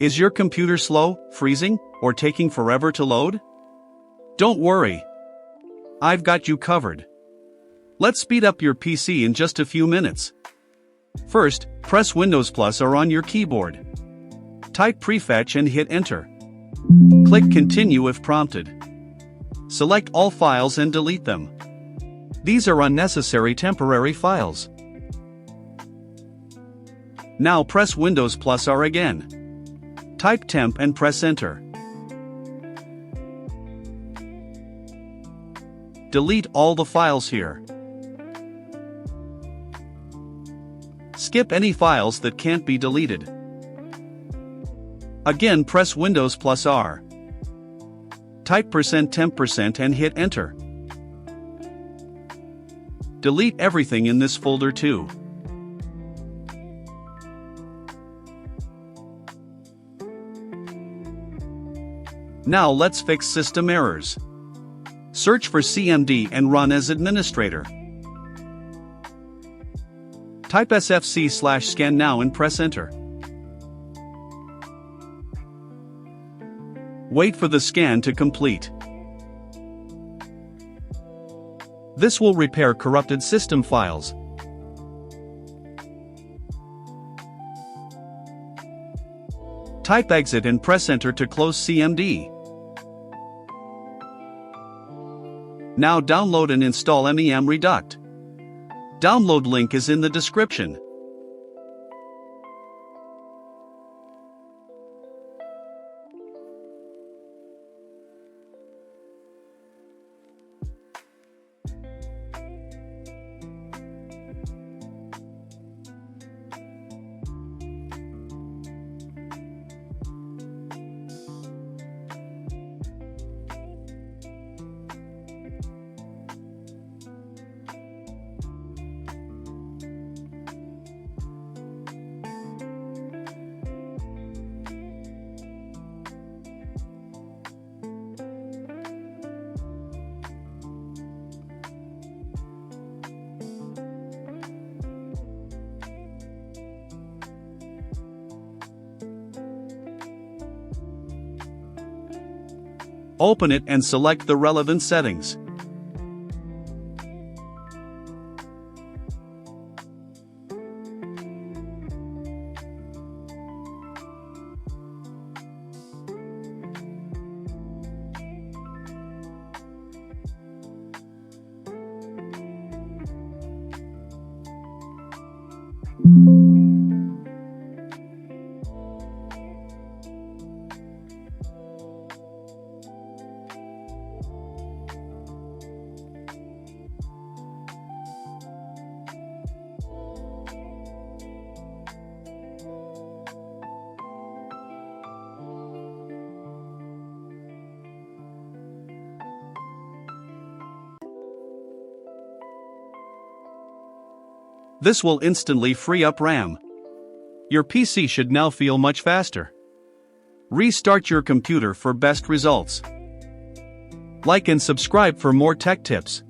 Is your computer slow, freezing, or taking forever to load? Don't worry. I've got you covered. Let's speed up your PC in just a few minutes. First, press Windows plus or on your keyboard. Type prefetch and hit enter. Click continue if prompted. Select all files and delete them. These are unnecessary temporary files. Now press Windows plus R again. Type temp and press enter. Delete all the files here. Skip any files that can't be deleted. Again press Windows plus R. Type %temp% and hit enter. Delete everything in this folder too. Now let's fix system errors. Search for CMD and run as administrator. Type sfc/scannow and press enter. Wait for the scan to complete. This will repair corrupted system files. Type exit and press enter to close CMD. Now download and install MEM Reduct. Download link is in the description. Open it and select the relevant settings. This will instantly free up RAM. Your PC should now feel much faster. Restart your computer for best results. Like and subscribe for more tech tips.